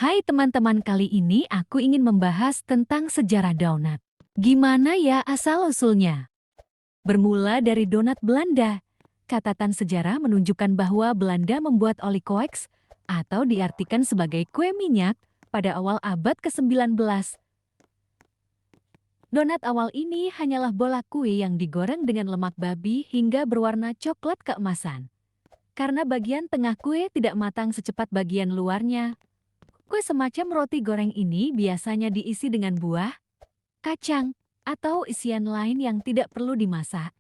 Hai teman-teman, kali ini aku ingin membahas tentang sejarah donat. Gimana ya asal-usulnya? Bermula dari donat Belanda. Catatan sejarah menunjukkan bahwa Belanda membuat oliekoeks atau diartikan sebagai kue minyak pada awal abad ke-19. Donat awal ini hanyalah bola kue yang digoreng dengan lemak babi hingga berwarna coklat keemasan. Karena bagian tengah kue tidak matang secepat bagian luarnya, kue semacam roti goreng ini biasanya diisi dengan buah, kacang, atau isian lain yang tidak perlu dimasak.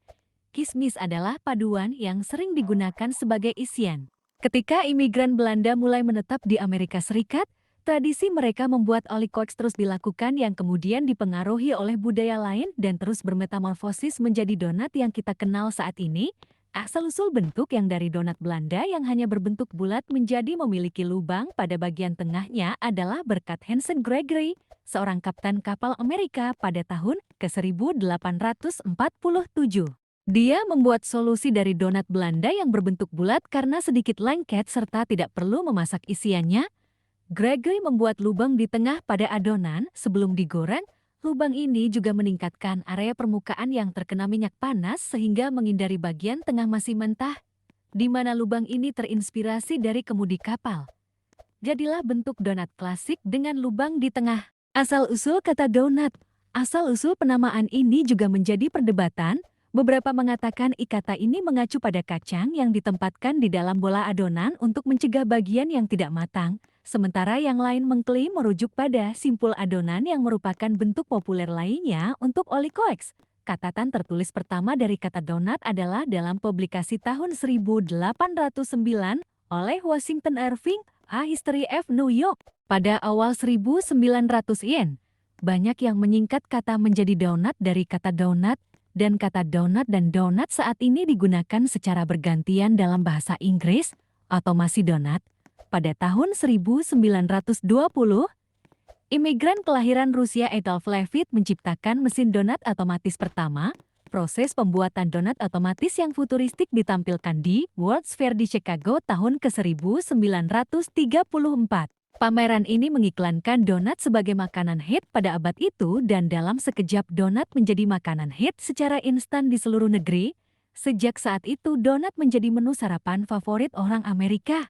Kismis adalah paduan yang sering digunakan sebagai isian. Ketika imigran Belanda mulai menetap di Amerika Serikat, tradisi mereka membuat oliekoeks terus dilakukan yang kemudian dipengaruhi oleh budaya lain dan terus bermetamorfosis menjadi donat yang kita kenal saat ini. Asal-usul bentuk yang dari donat Belanda yang hanya berbentuk bulat menjadi memiliki lubang pada bagian tengahnya adalah berkat Hansen Gregory, seorang kapten kapal Amerika pada tahun ke-1847. Dia membuat solusi dari donat Belanda yang berbentuk bulat karena sedikit lengket serta tidak perlu memasak isiannya. Gregory membuat lubang di tengah pada adonan sebelum digoreng. Lubang ini juga meningkatkan area permukaan yang terkena minyak panas sehingga menghindari bagian tengah masih mentah, di mana lubang ini terinspirasi dari kemudi kapal. Jadilah bentuk donat klasik dengan lubang di tengah. Asal-usul kata donat. Asal-usul penamaan ini juga menjadi perdebatan. Beberapa mengatakan kata ini mengacu pada kacang yang ditempatkan di dalam bola adonan untuk mencegah bagian yang tidak matang. Sementara yang lain mengklaim merujuk pada simpul adonan yang merupakan bentuk populer lainnya untuk oliekoeks. Catatan tertulis pertama dari kata donat adalah dalam publikasi tahun 1809 oleh Washington Irving, A History of New York. Pada awal 1900-an, banyak yang menyingkat kata menjadi donat dari kata donat, dan kata donat dan donat saat ini digunakan secara bergantian dalam bahasa Inggris atau masih donat. Pada tahun 1920, imigran kelahiran Rusia Adolf Levitt menciptakan mesin donat otomatis pertama. Proses pembuatan donat otomatis yang futuristik ditampilkan di World's Fair di Chicago tahun ke-1934. Pameran ini mengiklankan donat sebagai makanan hit pada abad itu dan dalam sekejap donat menjadi makanan hit secara instan di seluruh negeri. Sejak saat itu donat menjadi menu sarapan favorit orang Amerika.